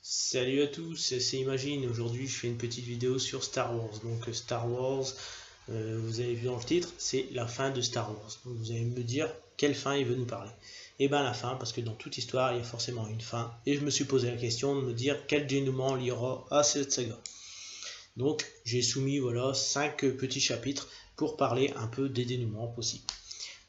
Salut à tous, c'est Imagine. Aujourd'hui, je fais une petite vidéo sur Star Wars. Donc, Star Wars, vous avez vu dans le titre, c'est la fin de Star Wars. Donc, vous allez me dire quelle fin il veut nous parler. Et bien, la fin, parce que dans toute histoire, il y a forcément une fin. Et je me suis posé la question de me dire quel dénouement il y aura à cette saga. Donc, j'ai soumis voilà 5 petits chapitres pour parler un peu des dénouements possibles.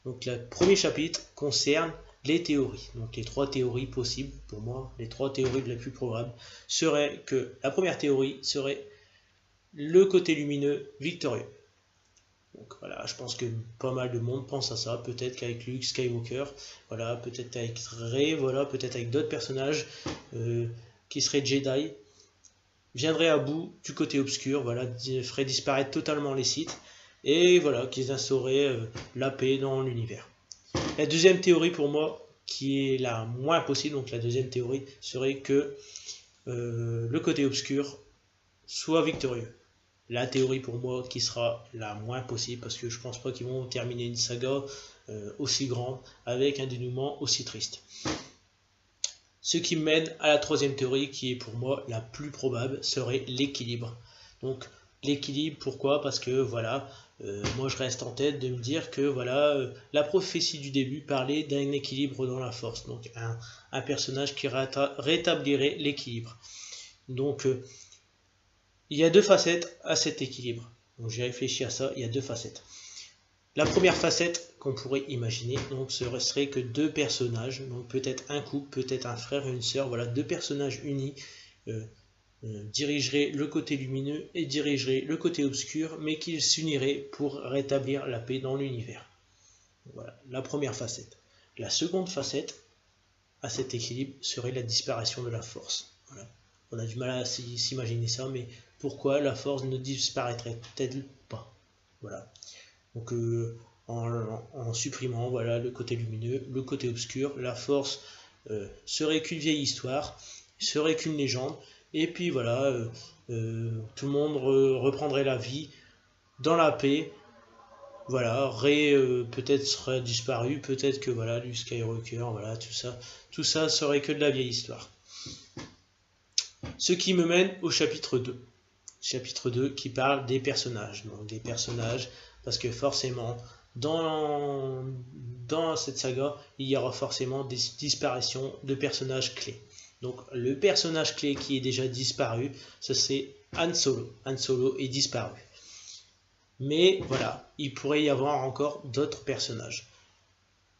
Donc, le premier chapitre concerne les théories. Donc les 3 théories possibles, pour moi, les 3 théories les plus probables, seraient que la première théorie serait le côté lumineux victorieux. Donc voilà, je pense que pas mal de monde pense à ça, peut-être qu'avec Luke Skywalker, voilà, peut-être avec Rey, voilà, peut-être avec d'autres personnages qui seraient Jedi, viendraient à bout du côté obscur, voilà, ferait disparaître totalement les Sith, et voilà, qu'ils instauraient la paix dans l'univers. La deuxième théorie pour moi, qui est la moins possible, donc la deuxième théorie serait que le côté obscur soit victorieux. La théorie pour moi qui sera la moins possible, parce que je pense pas qu'ils vont terminer une saga aussi grande avec un dénouement aussi triste. Ce qui mène à la troisième théorie qui est pour moi la plus probable serait l'équilibre. Donc l'équilibre, pourquoi? Parce que voilà, moi je reste en tête de me dire que voilà, la prophétie du début parlait d'un équilibre dans la force, donc un personnage qui rétablirait l'équilibre. Donc il y a 2 facettes à cet équilibre. Donc j'ai réfléchi à ça, il y a 2 facettes. La première facette qu'on pourrait imaginer, donc ce serait que 2 personnages, donc peut-être un couple, peut-être un frère et une sœur, voilà, 2 personnages unis dirigeraient le côté lumineux et dirigeraient le côté obscur, mais qu'ils s'uniraient pour rétablir la paix dans l'univers. Voilà, la première facette. La seconde facette à cet équilibre serait la disparition de la force. Voilà. On a du mal à s'imaginer ça, mais pourquoi la force ne disparaîtrait-elle pas? Voilà. Donc en supprimant voilà, le côté lumineux, le côté obscur, la force serait qu'une vieille histoire, serait qu'une légende, et puis voilà, tout le monde reprendrait la vie dans la paix. Voilà, Rey peut-être serait disparu, peut-être que voilà, Luke Skywalker, voilà, tout ça serait que de la vieille histoire. Ce qui me mène au chapitre 2. Chapitre 2 qui parle des personnages. Donc des personnages, parce que forcément, dans cette saga, il y aura forcément des disparitions de personnages clés. Donc le personnage clé qui est déjà disparu, c'est Han Solo. Han Solo est disparu. Mais voilà, il pourrait y avoir encore d'autres personnages.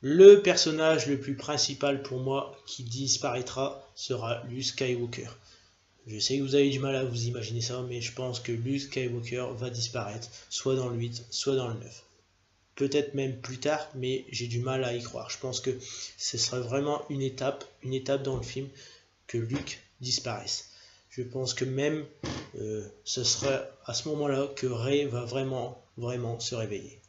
Le personnage le plus principal pour moi qui disparaîtra sera Luke Skywalker. Je sais que vous avez du mal à vous imaginer ça, mais je pense que Luke Skywalker va disparaître, soit dans le 8, soit dans le 9. Peut-être même plus tard, mais j'ai du mal à y croire. Je pense que ce sera vraiment une étape dans le film que Luke disparaisse. Je pense que même ce sera à ce moment-là que Rey va vraiment se réveiller.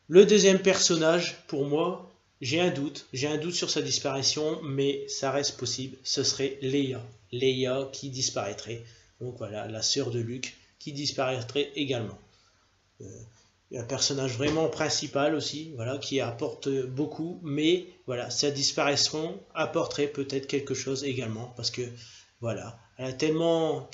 Le deuxième personnage, pour moi, j'ai un doute sur sa disparition, mais ça reste possible, ce serait Leia. Leia qui disparaîtrait, donc voilà, la sœur de Luke qui disparaîtrait également. Un personnage vraiment principal aussi, voilà, qui apporte beaucoup, mais voilà, sa disparition apporterait peut-être quelque chose également, parce que voilà, elle a tellement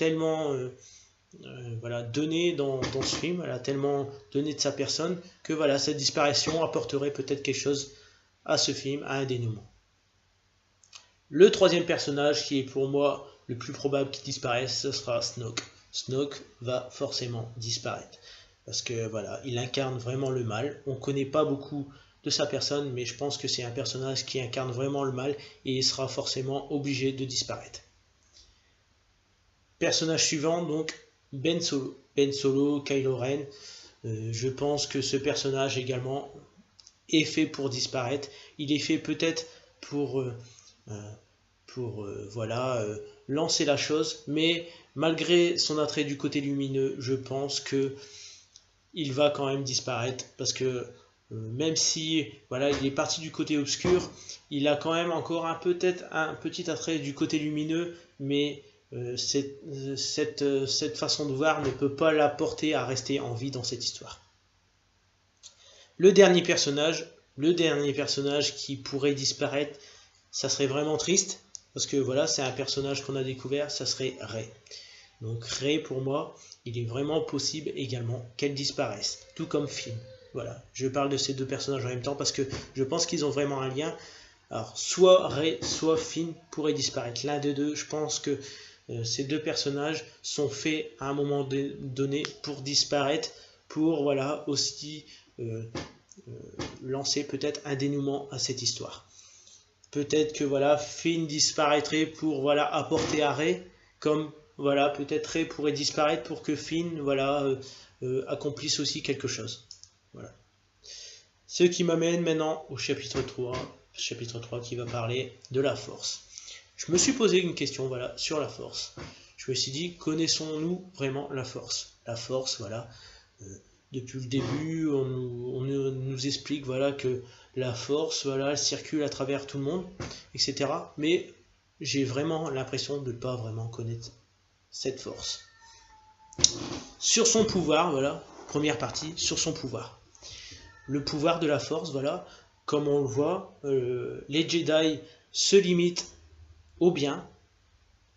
voilà, donné dans ce film, elle a tellement donné de sa personne que voilà, cette disparition apporterait peut-être quelque chose à ce film, à un dénouement. Le troisième personnage qui est pour moi le plus probable qu'il disparaisse, ce sera Snoke. Snoke va forcément disparaître parce que voilà, il incarne vraiment le mal. On ne connaît pas beaucoup de sa personne, mais je pense que c'est un personnage qui incarne vraiment le mal et il sera forcément obligé de disparaître. Personnage suivant, donc Ben Solo. Ben Solo, Kylo Ren. Je pense que ce personnage également est fait pour disparaître. Il est fait peut-être pour voilà, lancer la chose, mais malgré son attrait du côté lumineux, je pense que il va quand même disparaître parce que même si voilà, il est parti du côté obscur, il a quand même encore peut-être un petit attrait du côté lumineux, mais cette façon de voir ne peut pas l'apporter à rester en vie dans cette histoire. Le dernier personnage qui pourrait disparaître, ça serait vraiment triste, parce que voilà, c'est un personnage qu'on a découvert, ça serait Rey. Donc Rey, pour moi, il est vraiment possible également qu'elle disparaisse, tout comme Finn. Voilà, je parle de ces deux personnages en même temps parce que je pense qu'ils ont vraiment un lien. Alors, soit Rey, soit Finn pourraient disparaître. L'un des deux, je pense que ces deux personnages sont faits à un moment donné pour disparaître, pour voilà aussi lancer peut-être un dénouement à cette histoire. Peut-être que voilà, Finn disparaîtrait pour voilà apporter à Rey, comme voilà, peut-être Rey pourrait disparaître pour que Finn voilà accomplisse aussi quelque chose. Voilà. Ce qui m'amène maintenant au chapitre 3 qui va parler de la force. Je me suis posé une question voilà sur la force. Je me suis dit, connaissons-nous vraiment la force? La force, voilà, depuis le début, on nous explique voilà que la force, voilà, elle circule à travers tout le monde, etc. Mais j'ai vraiment l'impression de ne pas vraiment connaître cette force. Sur son pouvoir, voilà, première partie, sur son pouvoir. Le pouvoir de la force, voilà, comme on le voit, les Jedi se limitent au bien.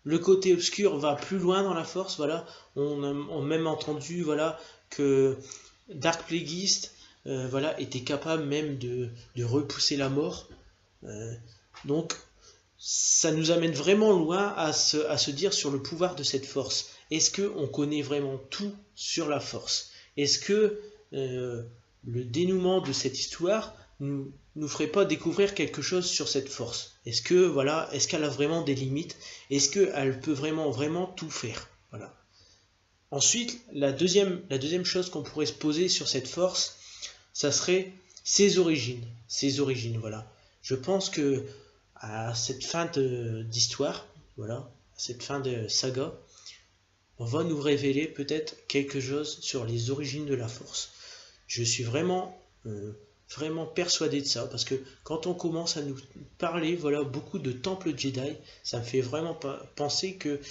Le côté obscur va plus loin dans la force, voilà. On a même entendu, voilà, que Dark Plagueis, voilà, était capable même de repousser la mort. Donc, ça nous amène vraiment loin à se dire sur le pouvoir de cette force. Est-ce qu'on connaît vraiment tout sur la force? Est-ce que le dénouement de cette histoire nous ferait pas découvrir quelque chose sur cette force? Est-ce que voilà, est-ce qu'elle a vraiment des limites? Est-ce qu'elle peut vraiment tout faire? Voilà. Ensuite, la deuxième chose qu'on pourrait se poser sur cette force, ça serait ses origines. Ses origines, voilà. Je pense que à cette fin d'histoire, voilà, à cette fin de saga, on va nous révéler peut-être quelque chose sur les origines de la force. Je suis vraiment persuadé de ça, parce que quand on commence à nous parler, voilà, beaucoup de temples Jedi, ça me fait vraiment penser que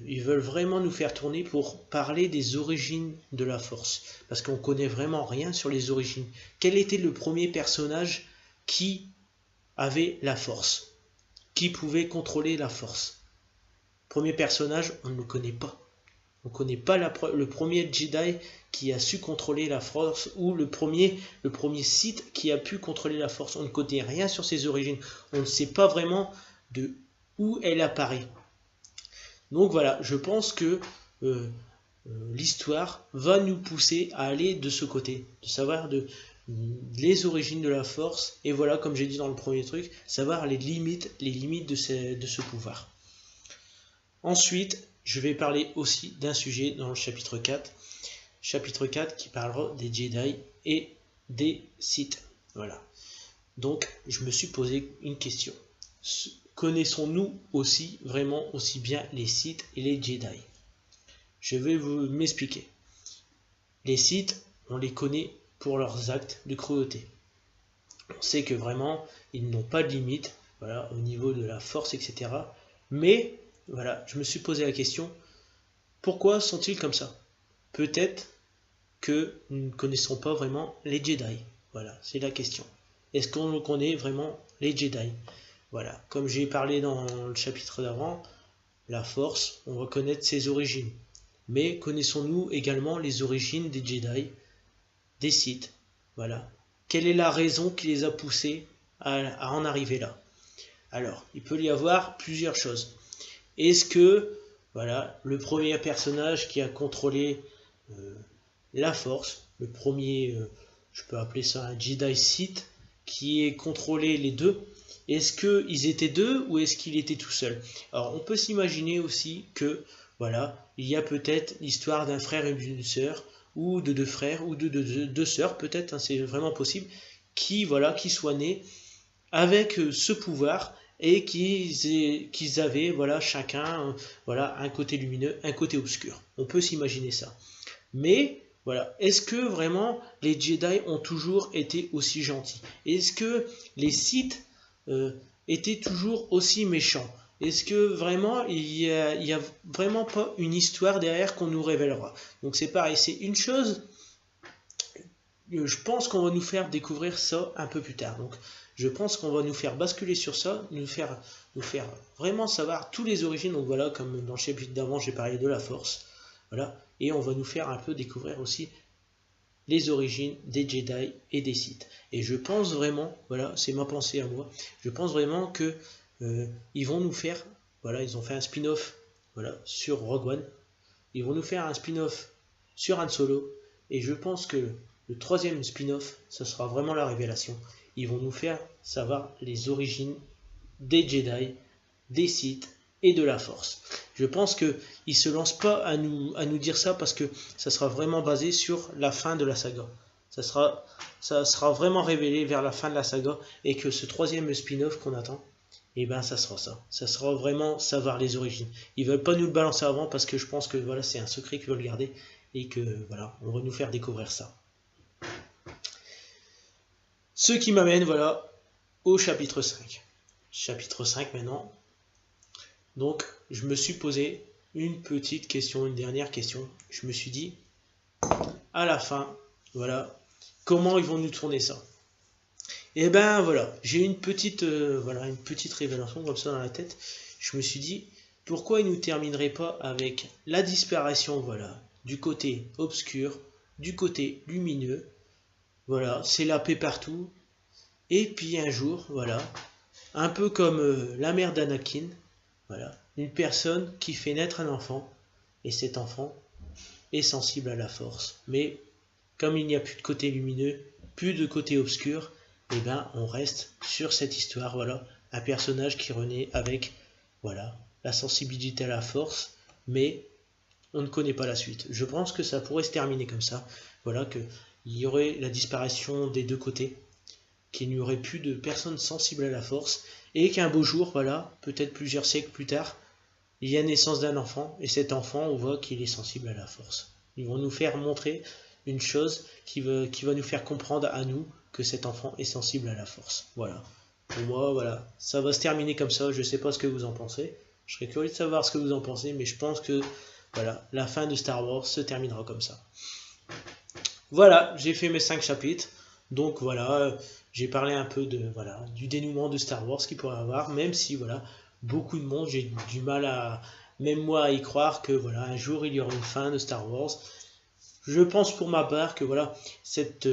ils veulent vraiment nous faire tourner pour parler des origines de la force, parce qu'on connaît vraiment rien sur les origines. Quel était le premier personnage qui avait la force, qui pouvait contrôler la force? Premier personnage, on ne le connaît pas. On ne connaît pas le premier Jedi qui a su contrôler la force, ou le premier Sith qui a pu contrôler la force. On ne connaît rien sur ses origines. On ne sait pas vraiment de où elle apparaît. Donc voilà, je pense que l'histoire va nous pousser à aller de ce côté, de savoir les origines de la force, et voilà, comme j'ai dit dans le premier truc, savoir les limites de ce pouvoir. Ensuite, je vais parler aussi d'un sujet dans le chapitre 4. Chapitre 4 qui parlera des Jedi et des Sith. Voilà. Donc, je me suis posé une question. Connaissons-nous vraiment aussi bien les Sith et les Jedi? Je vais m'expliquer. Les Sith, on les connaît pour leurs actes de cruauté. On sait que vraiment, ils n'ont pas de limite, voilà, au niveau de la force, etc. Mais voilà, je me suis posé la question, pourquoi sont-ils comme ça? Peut-être que nous ne connaissons pas vraiment les Jedi. Voilà, c'est la question. Est-ce qu'on connaît vraiment les Jedi? Voilà, comme j'ai parlé dans le chapitre d'avant, la force, on va connaître ses origines. Mais connaissons-nous également les origines des Jedi, des Sith? Voilà. Quelle est la raison qui les a poussés à en arriver là? Alors, il peut y avoir plusieurs choses. Est-ce que, voilà, le premier personnage qui a contrôlé la force, le premier, je peux appeler ça un Jedi Sith, qui ait contrôlé les deux, est-ce qu'ils étaient deux ou est-ce qu'il était tout seul? Alors, on peut s'imaginer aussi que, voilà, il y a peut-être l'histoire d'un frère et d'une sœur, ou de deux frères, ou de deux sœurs, peut-être, hein, c'est vraiment possible, qui soient nés avec ce pouvoir, et qu'ils avaient voilà, chacun voilà, un côté lumineux, un côté obscur. On peut s'imaginer ça. Mais voilà, est-ce que vraiment les Jedi ont toujours été aussi gentils? Est-ce que les Sith étaient toujours aussi méchants? Est-ce que vraiment il y a vraiment pas une histoire derrière qu'on nous révélera? Donc c'est pareil, c'est une chose je pense qu'on va nous faire découvrir ça un peu plus tard. Donc je pense qu'on va nous faire basculer sur ça, nous faire vraiment savoir toutes les origines. Donc voilà, comme dans le chapitre d'avant, j'ai parlé de la force. Voilà, et on va nous faire un peu découvrir aussi les origines des Jedi et des Sith. Et je pense vraiment, voilà, c'est ma pensée à moi, je pense vraiment que ils vont nous faire, voilà, ils ont fait un spin-off, voilà, sur Rogue One. Ils vont nous faire un spin-off sur Han Solo. Et je pense que le troisième spin-off, ce sera vraiment la révélation. Ils vont nous faire savoir les origines des Jedi, des Sith et de la Force. Je pense qu'ils ne se lancent pas à nous dire ça parce que ça sera vraiment basé sur la fin de la saga. Ça sera vraiment révélé vers la fin de la saga et que ce troisième spin-off qu'on attend, et ben ça sera ça. Ça sera vraiment savoir les origines. Ils veulent pas nous le balancer avant parce que je pense que voilà, c'est un secret qu'ils veulent garder et que voilà, on va nous faire découvrir ça. Ce qui m'amène voilà au chapitre 5. Chapitre 5 maintenant. Donc je me suis posé une petite question, une dernière question. Je me suis dit à la fin, voilà, comment ils vont nous tourner ça? Et ben voilà, j'ai une petite révélation comme ça dans la tête. Je me suis dit, pourquoi ils ne nous termineraient pas avec la disparition, voilà, du côté obscur, du côté lumineux. Voilà, c'est la paix partout. Et puis un jour, voilà, un peu comme la mère d'Anakin, voilà, une personne qui fait naître un enfant, et cet enfant est sensible à la force. Mais comme il n'y a plus de côté lumineux, plus de côté obscur, et ben on reste sur cette histoire, voilà, un personnage qui renaît avec, voilà, la sensibilité à la force, mais on ne connaît pas la suite. Je pense que ça pourrait se terminer comme ça, voilà, qu'il y aurait la disparition des deux côtés, qu'il n'y aurait plus de personnes sensibles à la force, et qu'un beau jour, voilà, peut-être plusieurs siècles plus tard, il y a naissance d'un enfant, et cet enfant, on voit qu'il est sensible à la force. Ils vont nous faire montrer une chose qui va nous faire comprendre à nous que cet enfant est sensible à la force. Voilà. Pour moi, voilà, ça va se terminer comme ça. Je ne sais pas ce que vous en pensez. Je serais curieux de savoir ce que vous en pensez, mais je pense que voilà, la fin de Star Wars se terminera comme ça. Voilà, j'ai fait mes 5 chapitres. Donc voilà, j'ai parlé un peu de voilà du dénouement de Star Wars qu'il pourrait avoir, même si voilà, beaucoup de monde, j'ai du mal à, même moi, à y croire que voilà, un jour il y aura une fin de Star Wars. Je pense pour ma part que voilà, cette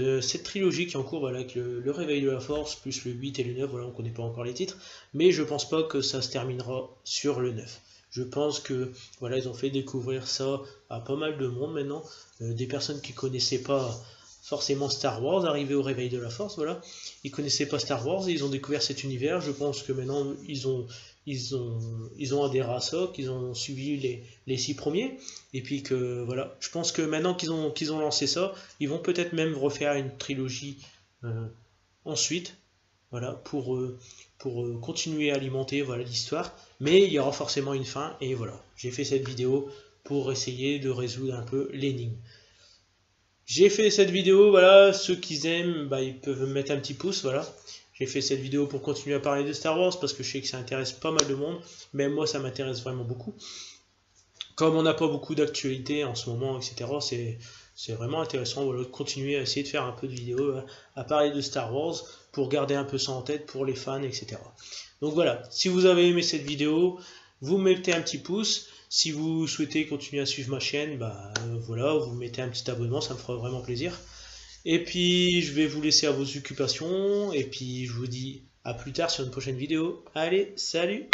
trilogie qui est en cours, voilà, avec le réveil de la force, plus le 8 et le 9, voilà, on ne connaît pas encore les titres, mais je pense pas que ça se terminera sur le 9. Je pense que voilà, ils ont fait découvrir ça à pas mal de monde maintenant, des personnes qui connaissaient pas forcément Star Wars, arrivés au réveil de la force, voilà, ils connaissaient pas Star Wars, et ils ont découvert cet univers. Je pense que maintenant ils ont adhéré à ça, qu'ils ont suivi les 6 premiers, et puis que voilà, je pense que maintenant qu'ils ont lancé ça, ils vont peut-être même refaire une trilogie ensuite, voilà, pour continuer à alimenter voilà l'histoire, mais il y aura forcément une fin, et voilà, j'ai fait cette vidéo pour essayer de résoudre un peu l'énigme. J'ai fait cette vidéo, voilà, ceux qui aiment, bah, ils peuvent me mettre un petit pouce, voilà. J'ai fait cette vidéo pour continuer à parler de Star Wars, parce que je sais que ça intéresse pas mal de monde, même moi ça m'intéresse vraiment beaucoup. Comme on n'a pas beaucoup d'actualité en ce moment, etc., c'est vraiment intéressant, voilà, de continuer à essayer de faire un peu de vidéos, à parler de Star Wars, pour garder un peu ça en tête pour les fans, etc. Donc voilà, si vous avez aimé cette vidéo, vous mettez un petit pouce. Si vous souhaitez continuer à suivre ma chaîne, bah voilà, vous mettez un petit abonnement, ça me fera vraiment plaisir. Et puis je vais vous laisser à vos occupations, et puis je vous dis à plus tard sur une prochaine vidéo. Allez, salut!